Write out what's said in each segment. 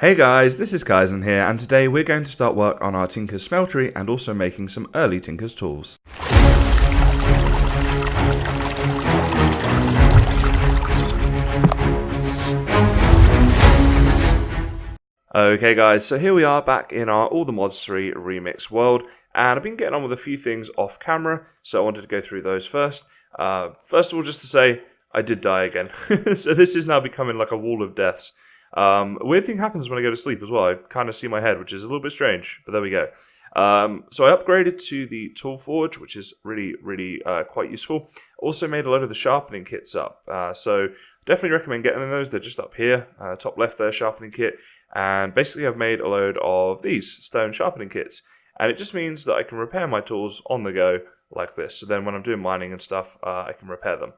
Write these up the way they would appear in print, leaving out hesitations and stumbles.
Hey guys, this is Kaizen here, and today we're going to start work on our Tinker's Smeltery and also making some early Tinker's tools. Okay guys, so here we are back in our All the Mods 3 remix world, and I've been getting on with a few things off camera, so I wanted to go through those first. First of all, just to say, I did die again, so this is now becoming like a wall of deaths. A weird thing happens when I go to sleep as well. I kind of see my head, which is a little bit strange, but there we go. So I upgraded to the Tool Forge, which is really quite useful. Also made a load of the sharpening kits up, so definitely recommend getting those. They're just up here, top left there, sharpening kit. And basically I've made a load of these stone sharpening kits. And it just means that I can repair my tools on the go like this. So then when I'm doing mining and stuff, I can repair them.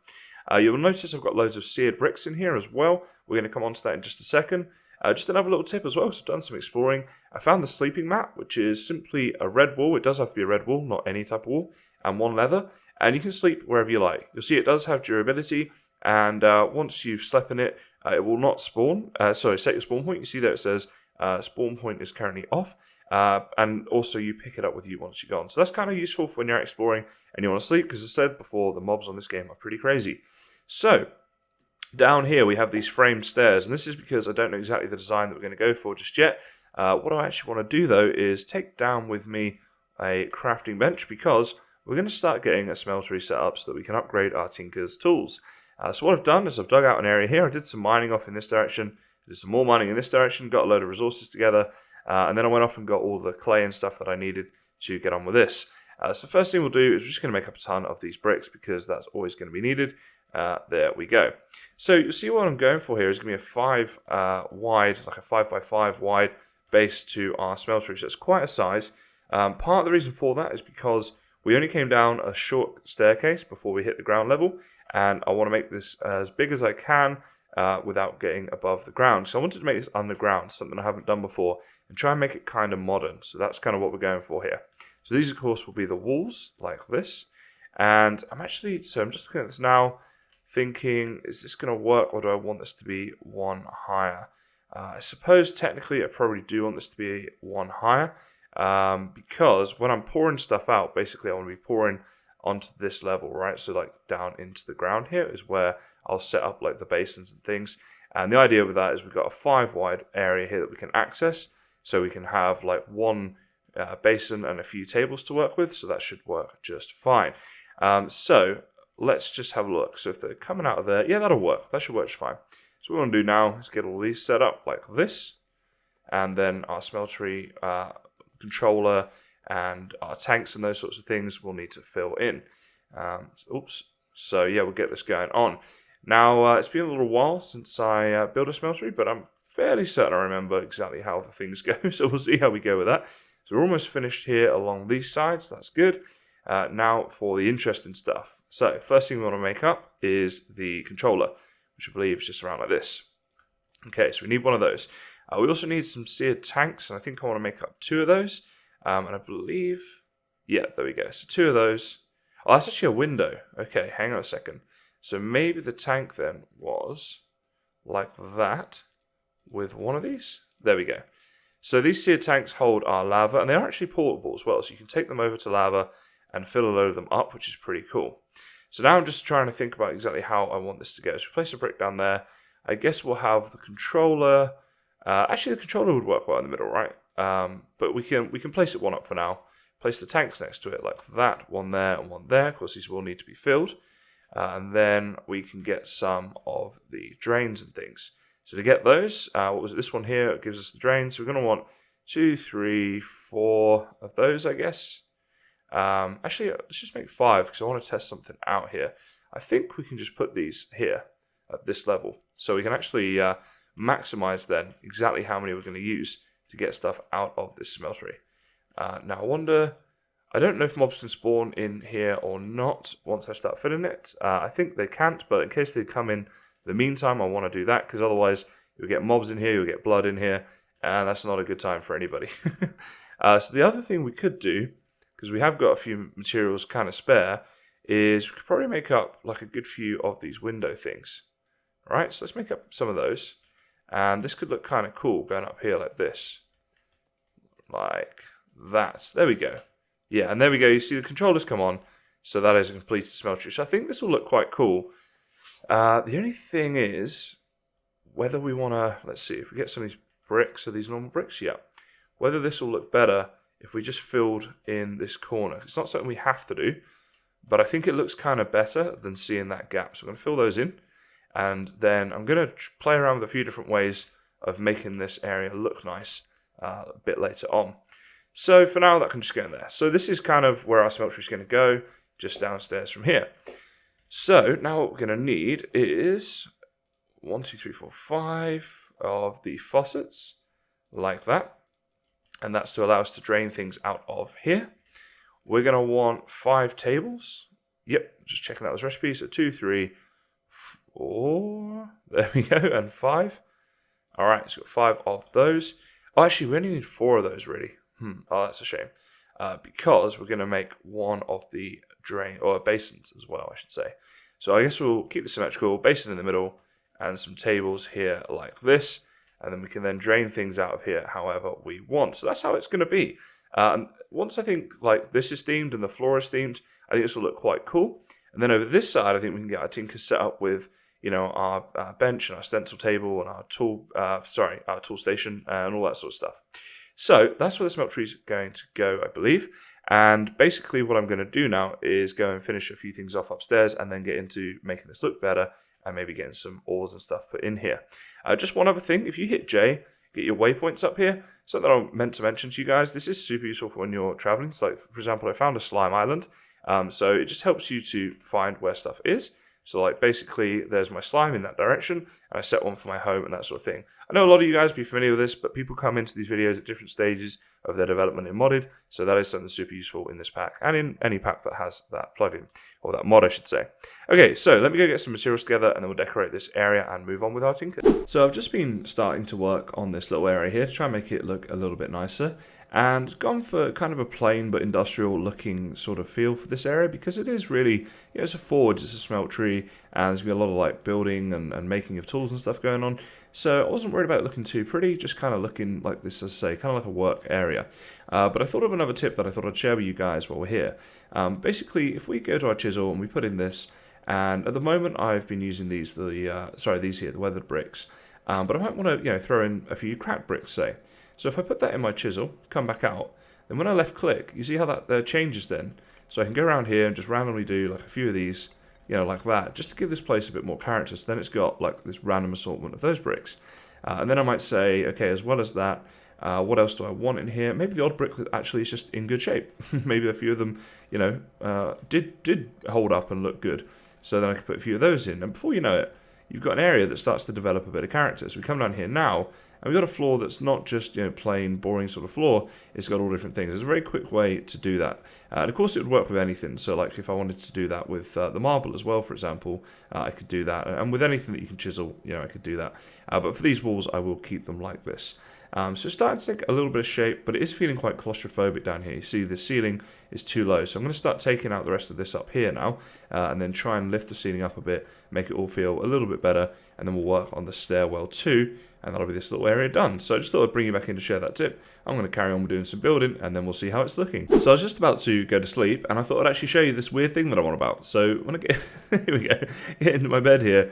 You'll notice I've got loads of seared bricks in here as well. We're going to come on to that in just a second. Just another little tip as well, so I've done some exploring. I found the sleeping mat, which is simply a red wool. It does have to be a red wool, not any type of wool, and one leather. And you can sleep wherever you like. You'll see it does have durability, and once you've slept in it, it will not spawn. Set your spawn point. You see there it says spawn point is currently off. And also you pick it up with you once you're gone. So that's kind of useful for when you're exploring and you want to sleep, because as I said before, the mobs on this game are pretty crazy. So, down here we have these framed stairs, and this is because I don't know exactly the design that we're going to go for just yet. What I actually want to do though is take down with me a crafting bench, because we're going to start getting a smeltery set up so that we can upgrade our Tinker's tools. So what I've done is I've dug out an area here. I did some mining off in this direction, did some more mining in this direction, got a load of resources together, and then I went off and got all the clay and stuff that I needed to get on with this. So first thing we'll do is we're just going to make up a ton of these bricks, because that's always going to be needed. There we go. So you'll see what I'm going for here is going to be a 5 wide, like a 5x5 wide base to our smeltery. So it's quite a size. Part of the reason for that is because we only came down a short staircase before we hit the ground level, and I want to make this as big as I can without getting above the ground. So I wanted to make this underground, something I haven't done before, and try and make it kind of modern. So that's kind of what we're going for here. So these, of course, will be the walls like this. And I'm just looking at this now, thinking, is this going to work, or do I want this to be one higher? I suppose technically I probably do want this to be one higher, because when I'm pouring stuff out, basically I want to be pouring onto this level, right? So like down into the ground here is where I'll set up like the basins and things. And the idea with that is we've got a 5 wide area here that we can access, so we can have like one basin and a few tables to work with, so that should work just fine. So let's just have a look. So if they're coming out of there, yeah, that'll work. That should work just fine. So what we want to do now is get all these set up like this, and then our smeltery controller and our tanks and those sorts of things we'll need to fill in. So yeah, we'll get this going on. Now, it's been a little while since I built a smeltery, but I'm fairly certain I remember exactly how the things go, so we'll see how we go with that. So we're almost finished here along these sides, that's good. Now for the interesting stuff. So first thing we want to make up is the controller, which I believe is just around like this. Okay, so we need one of those. We also need some seared tanks, and I think I want to make up 2 of those. And I believe, yeah, there we go. So 2 of those. Oh, that's actually a window. Okay, hang on a second. So maybe the tank then was like that with one of these. There we go. So these seared tanks hold our lava, and they are actually portable as well. So you can take them over to lava and fill a load of them up, which is pretty cool. So now I'm just trying to think about exactly how I want this to go. So place a brick down there. I guess we'll have the controller. Actually, the controller would work well in the middle, right? But we can place it one up for now. Place the tanks next to it like that. One there and one there. Of course, these will need to be filled. And then we can get some of the drains and things. So to get those, what was it? This one here? It gives us the drains. So we're going to want 2, 3, 4 of those, I guess. Actually, let's just make 5, because I want to test something out here. I think we can just put these here at this level, so we can actually maximize then exactly how many we're going to use to get stuff out of this smeltery. Now I wonder, I don't know if mobs can spawn in here or not once I start filling it. I think they can't, but in case they come in the meantime, I want to do that, because otherwise you'll get mobs in here, you'll get blood in here, and that's not a good time for anybody. So the other thing we could do, because we have got a few materials kind of spare, is we could probably make up like a good few of these window things. All right, so let's make up some of those. And this could look kind of cool going up here like this. Like that. There we go. Yeah, and there we go. You see the controllers come on. So that is a completed smeltery. So I think this will look quite cool. The only thing is whether we want to, let's see, if we get some of these bricks, are these normal bricks? Yeah. Whether this will look better if we just filled in this corner. It's not something we have to do, but I think it looks kind of better than seeing that gap. So I'm going to fill those in, and then I'm going to play around with a few different ways of making this area look nice a bit later on. So for now, that can just go in there. So this is kind of where our smeltery is going to go, just downstairs from here. So now what we're going to need is 1, 2, 3, 4, 5 of the faucets, like that. And that's to allow us to drain things out of here. We're going to want 5 tables. Yep, just checking out those recipes. So 2, 3, 4. There we go, and 5. All right, so we've got 5 of those. Oh, actually, we only need 4 of those, really. Oh, that's a shame. Because we're going to make one of the drain, or basins as well, I should say. So I guess we'll keep this symmetrical, basin in the middle, and some tables here like this. And then we can then drain things out of here however we want. So that's how it's going to be. Once I think like this is themed and the floor is themed, I think this will look quite cool. And then over this side, I think we can get our tinker set up with, you know, our bench and our stencil table and our tool station and all that sort of stuff. So that's where the smeltery is going to go, I believe. And basically what I'm going to do now is go and finish a few things off upstairs and then get into making this look better and maybe getting some ores and stuff put in here. Just one other thing, if you hit J, get your waypoints up here. Something that I meant to mention to you guys, this is super useful for when you're traveling. So like, for example, I found a slime island. So it just helps you to find where stuff is. So like basically there's my slime in that direction, and I set one for my home and that sort of thing. I know a lot of you guys be familiar with this, but people come into these videos at different stages of their development in modded, so that is something super useful in this pack, and in any pack that has that plugin, or that mod I should say. Okay, so let me go get some materials together, and then we'll decorate this area and move on with our tinker. So I've just been starting to work on this little area here to try and make it look a little bit nicer, and gone for kind of a plain but industrial looking sort of feel for this area, because it is really, you know, it's a forge, it's a smeltery, and there's going to be a lot of like building and making of tools and stuff going on. So I wasn't worried about it looking too pretty, just kind of looking like this, as I say, kind of like a work area. But I thought of another tip that I thought I'd share with you guys while we're here. Basically, if we go to our chisel and we put in this, and at the moment I've been using these, these here, the weathered bricks. But I might want to, you know, throw in a few cracked bricks, say. So if I put that in my chisel, come back out, then when I left click, you see how that changes then? So I can go around here and just randomly do like a few of these, you know, like that, just to give this place a bit more character. So then it's got like this random assortment of those bricks. And then I might say, okay, as well as that, what else do I want in here? Maybe the odd brick that actually is just in good shape. Maybe a few of them, you know, did hold up and look good. So then I could put a few of those in. And before you know it, you've got an area that starts to develop a bit of character. So we come down here now, and we've got a floor that's not just, you know, plain, boring sort of floor. It's got all different things. There's a very quick way to do that. And of course, it would work with anything. So like if I wanted to do that with the marble as well, for example, I could do that. And with anything that you can chisel, you know, I could do that. But for these walls, I will keep them like this. So it's starting to take a little bit of shape, but it is feeling quite claustrophobic down here. You see the ceiling is too low. So I'm going to start taking out the rest of this up here now, and then try and lift the ceiling up a bit, make it all feel a little bit better, and then we'll work on the stairwell too, and that'll be this little area done. So I just thought I'd bring you back in to share that tip. I'm going to carry on doing some building, and then we'll see how it's looking. So I was just about to go to sleep, and I thought I'd actually show you this weird thing that I'm on about. So when I get, here we go, get into my bed here,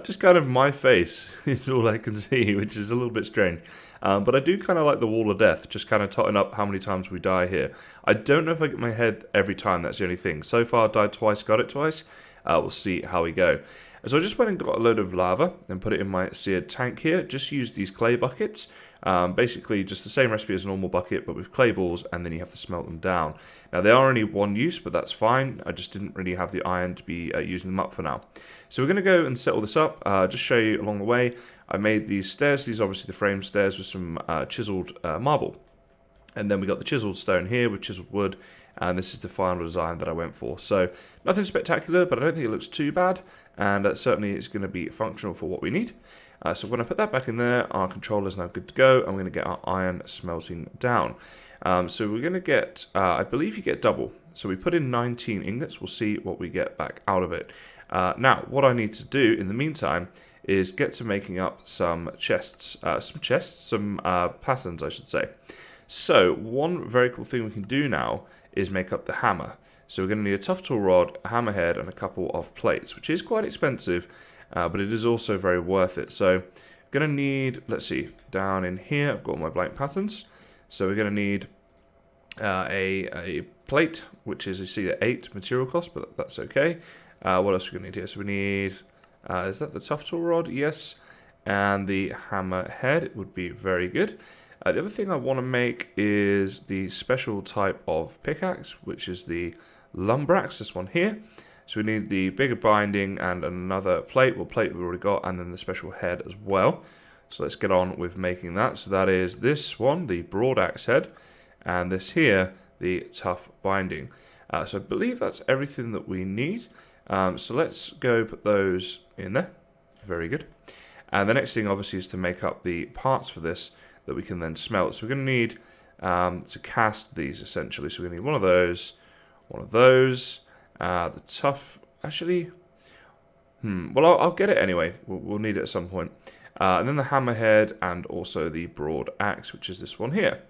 just kind of my face is all I can see, which is a little bit strange. But I do kind of like the wall of death, just kind of totting up how many times we die here. I don't know if I get my head every time, that's the only thing. So far, I died twice, got it twice. We'll see how we go. So I just went and got a load of lava and put it in my seared tank here. Just use these clay buckets. Basically just the same recipe as a normal bucket, but with clay balls, and then you have to smelt them down. Now they are only one use, but that's fine. I just didn't really have the iron to be using them up for now. So we're going to go and set all this up, just show you along the way. I made these stairs. These are obviously the frame stairs with some chiseled marble. And then we got the chiseled stone here with chiseled wood. And this is the final design that I went for. So nothing spectacular, but I don't think it looks too bad. And certainly it's going to be functional for what we need. So when I put that back in there, our controller is now good to go. And we're going to get our iron smelting down. So we're going to get, I believe you get double. So we put in 19 ingots. We'll see what we get back out of it. Now, what I need to do in the meantime is get to making up some some patterns, I should say. So one very cool thing we can do now is make up the hammer. So we're going to need a tough tool rod, a hammerhead, and a couple of plates, which is quite expensive, but it is also very worth it. So going to need, let's see, down in here, I've got my blank patterns. So we're going to need a plate, which is, you see, the 8 material cost, but that's okay. What else are we going to need here? So we need, is that the tough tool rod? Yes. And the hammerhead would be very good. The other thing I want to make is the special type of pickaxe, which is the lumberaxe, this one here. So we need the bigger binding and another plate. Well, plate we've already got, and then the special head as well. So let's get on with making that. So that is this one, the broad axe head, and this here, the tough binding. So I believe that's everything that we need. So let's go put those in there. Very good. And the next thing obviously is to make up the parts for this that we can then smelt. So we're going to need to cast these essentially. So we're going to need one of those, the tough, actually, well, I'll get it anyway. We'll need it at some point. And then the hammerhead and also the broad axe, which is this one here.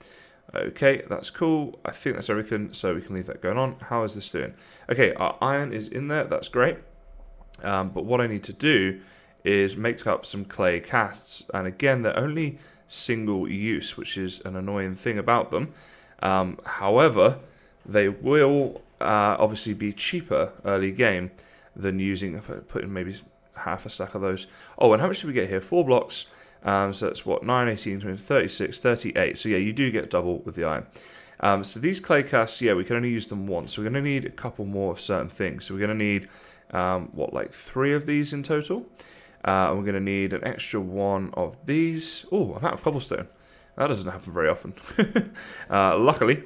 Okay, that's cool. I think that's everything, so we can leave that going on. How is this doing? Okay, our iron is in there. That's great. But what I need to do is make up some clay casts. And again, they're only single use, which is an annoying thing about them. However, they will obviously be cheaper early game than using, putting maybe half a stack of those. Oh, and how much did we get here? 4 blocks. So that's what, 9, 18, 20, 36, 38. So yeah, you do get double with the iron. So these clay casts, yeah, we can only use them once. So we're going to need a couple more of certain things. So we're going to need, what, like 3 of these in total. And we're going to need an extra 1 of these. Oh, I'm out of cobblestone. That doesn't happen very often. Luckily,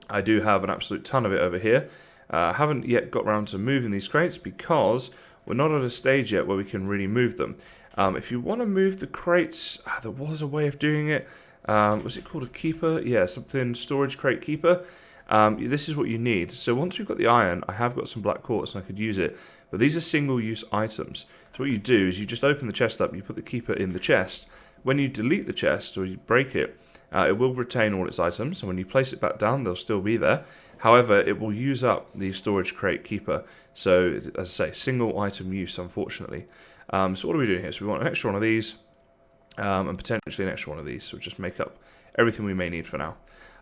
I do have an absolute ton of it over here. I haven't yet got around to moving these crates because we're not at a stage yet where we can really move them. If you want to move the crates, there was a way of doing it. Was it called a keeper? Yeah, something, storage crate keeper. This is what you need. So once we've got the iron, I have got some black quartz and I could use it. But these are single-use items. So what you do is you just open the chest up, you put the keeper in the chest. When you delete the chest or you break it, it will retain all its items. And when you place it back down, they'll still be there. However, it will use up the storage crate keeper. So, as I say, single item use, unfortunately. So what are we doing here? So we want an extra one of these, and potentially an extra one of these. So just make up everything we may need for now.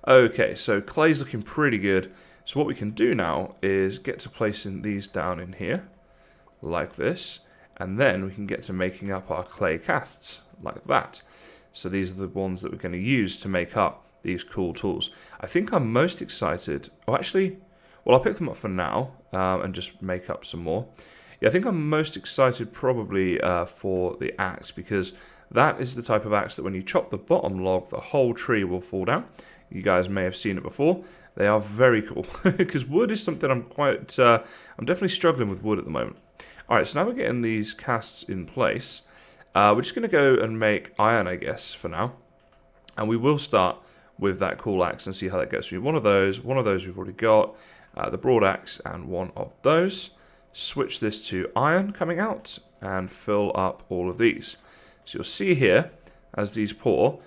Okay, so clay's looking pretty good. So what we can do now is get to placing these down in here, like this. And then we can get to making up our clay casts, like that. So these are the ones that we're going to use to make up these cool tools. I think I'm most excited, oh actually, well, I'll pick them up for now, and just make up some more. Yeah, I think I'm most excited probably for the axe, because that is the type of axe that when you chop the bottom log, the whole tree will fall down. You guys may have seen it before. They are very cool, because wood is something I'm definitely struggling with wood at the moment. Alright, so now we're getting these casts in place. We're just going to go and make iron, I guess, for now. And we will start with that cool axe and see how that goes. So one of those we've already got, the broad axe and one of those. Switch this to iron coming out and fill up all of these. So you'll see here, as these pour,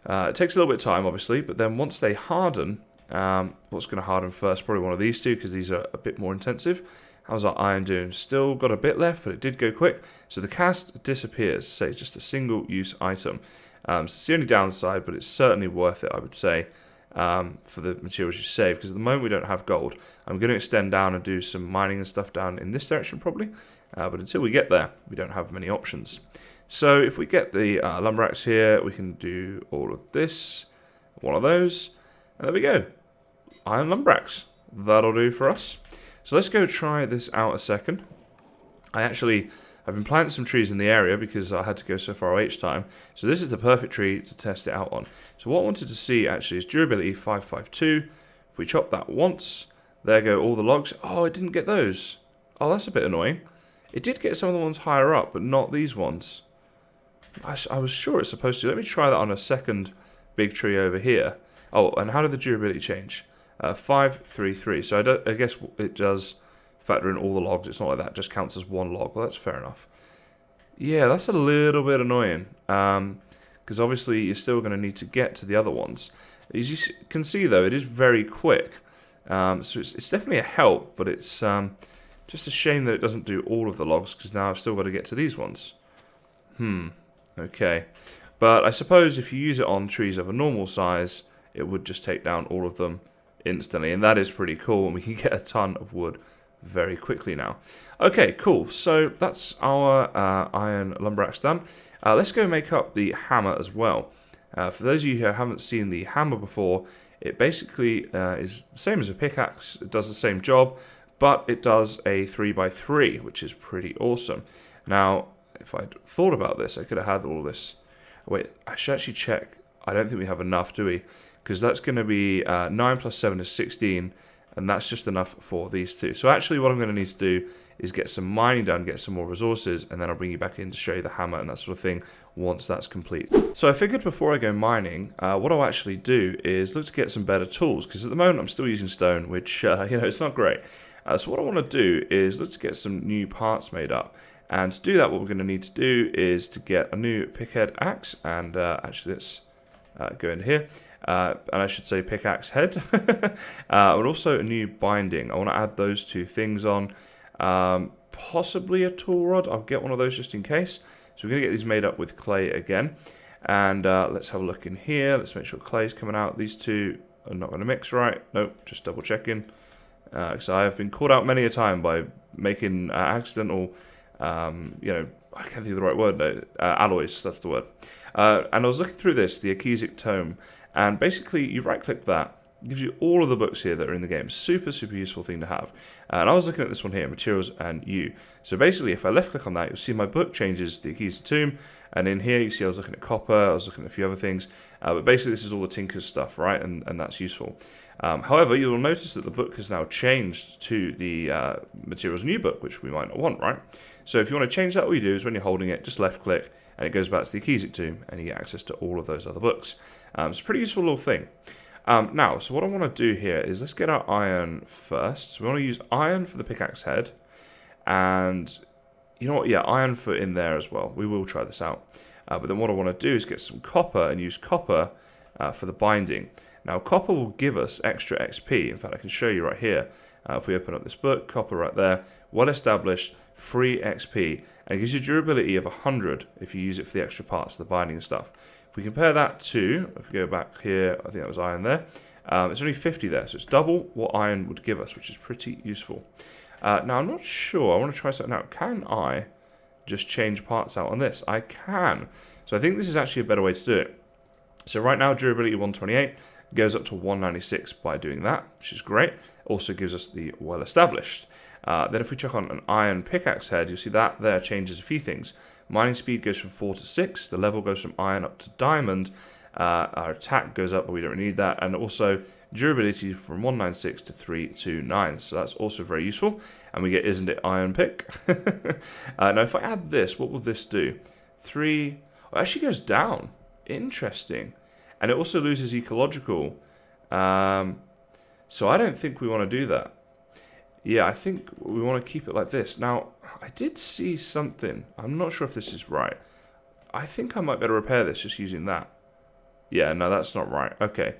it takes a little bit of time, obviously, but then once they harden, what's going to harden first? Probably one of these two, because these are a bit more intensive. How's our iron doing? Still got a bit left, but it did go quick. So the cast disappears. So it's just a single-use item. So it's the only downside, but it's certainly worth it, I would say, for the materials you save. Because at the moment we don't have gold. I'm going to extend down and do some mining and stuff down in this direction, probably. But until we get there, we don't have many options. So if we get the lumberaxe here, we can do all of this, one of those, and there we go. Iron lumberaxe. That'll do for us. So let's go try this out a second. I've been planting some trees in the area because I had to go so far away each time. So this is the perfect tree to test it out on. So what I wanted to see actually is durability 552. If we chop that once, there go all the logs. Oh, I didn't get those. Oh, that's a bit annoying. It did get some of the ones higher up, but not these ones. I was sure it's supposed to. Let me try that on a second big tree over here. Oh, and how did the durability change? 533. So I guess it does factor in all the logs. It's not like that. It just counts as one log. Well, that's fair enough. Yeah, that's a little bit annoying. Because obviously you're still going to need to get to the other ones. As you can see, though, it is very quick. So it's definitely a help, but it's just a shame that it doesn't do all of the logs, because now I've still got to get to these ones. Okay. But I suppose if you use it on trees of a normal size, it would just take down all of them instantly. And that is pretty cool, and we can get a ton of wood very quickly now. Okay, cool. So that's our iron lumberaxe done. Let's go make up the hammer as well. For those of you who haven't seen the hammer before, it basically is the same as a pickaxe. It does the same job, but it does a 3x3, which is pretty awesome. Now, if I'd thought about this, I could have had all this. Wait, I should actually check. I don't think we have enough, do we? Because that's going to be 9 plus 7 is 16, and that's just enough for these two. So actually what I'm going to need to do is get some mining done, get some more resources, and then I'll bring you back in to show you the hammer and that sort of thing once that's complete. So I figured before I go mining, what I'll actually do is look to get some better tools, because at the moment I'm still using stone, which, it's not great. So what I want to do is look to get some new parts made up. And to do that, what we're going to need to do is to get a new pickaxe, and actually let's go in here. And I should say pickaxe head. And also a new binding. I want to add those two things on. Possibly a tool rod. I'll get one of those just in case. So we're going to get these made up with clay again. And let's have a look in here. Let's make sure clay's coming out. These two are not going to mix right. Nope, just double checking. Because I have been caught out many a time by making accidental, I can't think of the right word now. Alloys, that's the word. And I was looking through this, the Akisic Tome, and basically you right-click that. It gives you all of the books here that are in the game. Super, super useful thing to have. And I was looking at this one here, Materials and You. So basically, if I left-click on that, you'll see my book changes the Akisic Tome. And in here, you see I was looking at copper, I was looking at a few other things. But basically, this is all the Tinker's stuff, right? And that's useful. However, you'll notice that the book has now changed to the Materials and You book, which we might not want, right? So if you want to change that, all you do is when you're holding it, just left-click, and it goes back to the Akisic Tome, and you get access to all of those other books. It's a pretty useful little thing. Now, so what I want to do here is let's get our iron first. So we want to use iron for the pickaxe head, and you know what? Yeah, iron for in there as well. We will try this out. But then what I want to do is get some copper and use copper for the binding. Now, copper will give us extra XP. In fact, I can show you right here. If we open up this book, copper right there, well established, free XP, and it gives you durability of 100 if you use it for the extra parts, the binding and stuff. If we compare that to, if we go back here, I think that was iron there, it's only 50 there, so it's double what iron would give us, which is pretty useful. Now, I'm not sure, I want to try something out. Can I just change parts out on this? I can. So I think this is actually a better way to do it. So right now, durability 128 goes up to 196 by doing that, which is great. Also gives us the well established. Then if we check on an iron pickaxe head, you'll see that there changes a few things. Mining speed goes from 4 to 6. The level goes from iron up to diamond. Our attack goes up, but we don't really need that. And also durability from 196 to 329. So that's also very useful. And we get, isn't it, iron pick? Now if I add this, what will this do? 3, well, it actually goes down. Interesting. And it also loses ecological. So I don't think we want to do that. Yeah, I think we want to keep it like this. Now, I did see something. I'm not sure if this is right. I think I might better repair this just using that. Yeah, no, that's not right. Okay.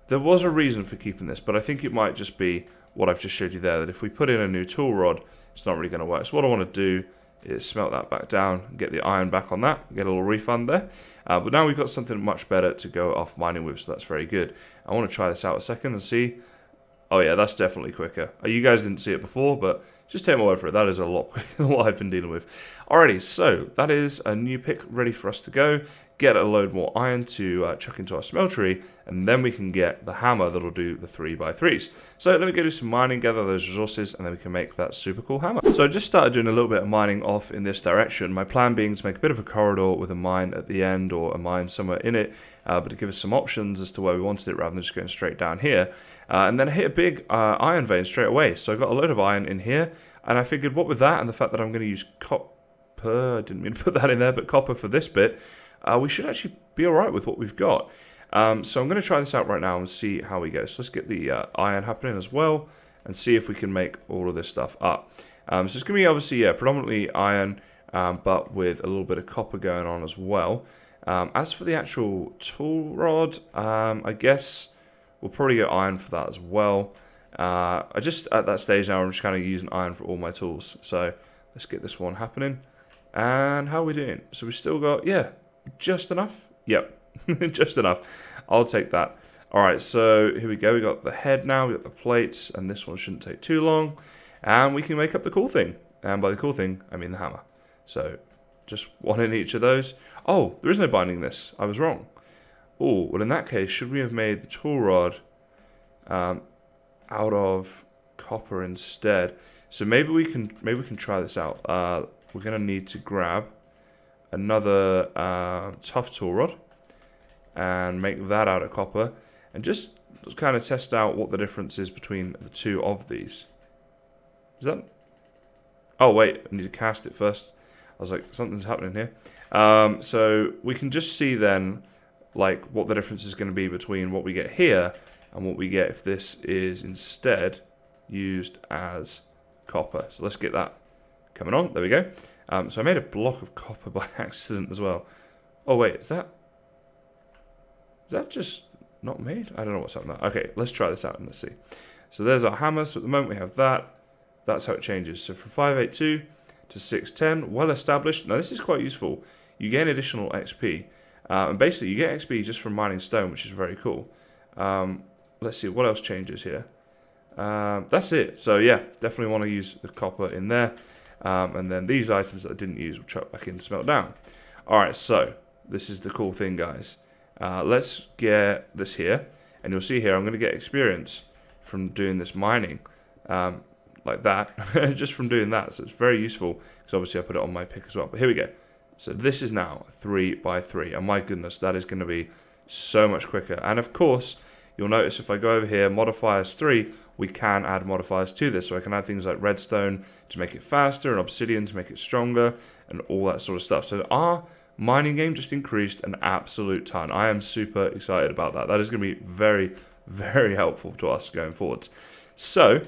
There was a reason for keeping this, but I think it might just be what I've just showed you there, that if we put in a new tool rod, it's not really going to work. So what I want to do is smelt that back down, get the iron back on that, get a little refund there. But now we've got something much better to go off mining with, so that's very good. I want to try this out a second and see. Oh yeah, that's definitely quicker. You guys didn't see it before, but just take my word for it. That is a lot quicker than what I've been dealing with. Alrighty, so that is a new pick ready for us to go. Get a load more iron to chuck into our smeltery, and then we can get the hammer that'll do the 3x3s. So let me go do some mining, gather those resources, and then we can make that super cool hammer. So I just started doing a little bit of mining off in this direction. My plan being to make a bit of a corridor with a mine at the end, or a mine somewhere in it, but to give us some options as to where we wanted it rather than just going straight down here. And then I hit a big iron vein straight away. So I got a load of iron in here, and I figured what with that and the fact that I'm going to use copper, I didn't mean to put that in there, but copper for this bit, we should actually be alright with what we've got. So I'm going to try this out right now and see how we go. So let's get the iron happening as well and see if we can make all of this stuff up. So it's going to be obviously, yeah, predominantly iron, but with a little bit of copper going on as well. As for the actual tool rod, I guess we'll probably get iron for that as well. I just, at that stage now, I'm just kind of using iron for all my tools. So let's get this one happening. And how are we doing? So we still got, yeah, just enough. Yep, just enough. I'll take that. All right, so here we go. We got the head now, we got the plates, and this one shouldn't take too long. And we can make up the cool thing. And by the cool thing, I mean the hammer. So just one in each of those. Oh, there is no binding this. I was wrong. Oh, well in that case, should we have made the tool rod out of copper instead? So maybe we can try this out. We're gonna need to grab another tough tool rod and make that out of copper, and just kind of test out what the difference is between the two of these. Is that? Oh wait, I need to cast it first. I was like, something's happening here. So we can just see then, like, what the difference is going to be between what we get here and what we get if this is instead used as copper. So let's get that coming on. There we go. So I made a block of copper by accident as well. Oh wait, is that just not made? I don't know what's happening there. Okay, let's try this out and let's see. So there's our hammer. So at the moment we have that. That's how it changes. So from 582 to 610, well established. Now this is quite useful. You gain additional XP. And basically you get XP just from mining stone, which is very cool. Let's see, what else changes here? That's it. So yeah, definitely want to use the copper in there. And then these items that I didn't use will chuck back in to smelt down. Alright, so this is the cool thing, guys. Let's get this here. And you'll see here, I'm going to get experience from doing this mining. Like that, just from doing that. So it's very useful, because obviously I put it on my pick as well. But here we go. So this is now 3 by 3. And my goodness, that is going to be so much quicker. And of course, you'll notice if I go over here, modifiers 3, we can add modifiers to this. So I can add things like redstone to make it faster, and obsidian to make it stronger, and all that sort of stuff. So our mining game just increased an absolute ton. I am super excited about that. That is going to be very, very helpful to us going forwards. So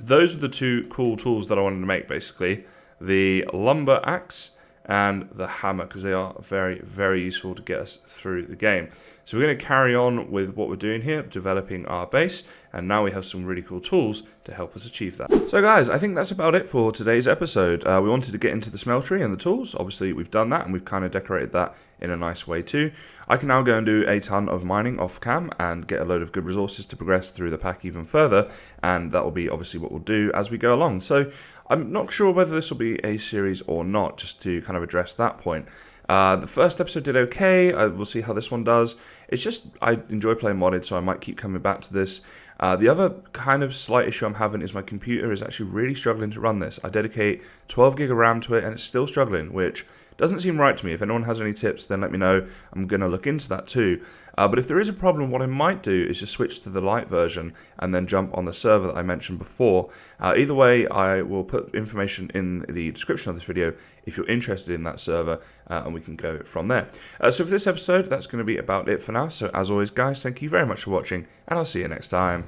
those are the two cool tools that I wanted to make, basically. The lumberaxe and the hammer, because they are very, very useful to get us through the game. So we're going to carry on with what we're doing here, developing our base, and now we have some really cool tools to help us achieve that. So guys, I think that's about it for today's episode. We wanted to get into the smeltery and the tools. Obviously, we've done that, and we've kind of decorated that in a nice way too. I can now go and do a ton of mining off cam and get a load of good resources to progress through the pack even further, and that will be obviously what we'll do as we go along. So I'm not sure whether this will be a series or not, just to kind of address that point. The first episode did okay. We'll see how this one does. It's just, I enjoy playing modded, so I might keep coming back to this. The other kind of slight issue I'm having is my computer is actually really struggling to run this. I dedicate 12 gig of RAM to it, and it's still struggling, which doesn't seem right to me. If anyone has any tips, then let me know. I'm going to look into that too. But if there is a problem, what I might do is just switch to the light version and then jump on the server that I mentioned before. Either way, I will put information in the description of this video if you're interested in that server, and we can go from there. So for this episode, that's going to be about it for now. So as always, guys, thank you very much for watching, and I'll see you next time.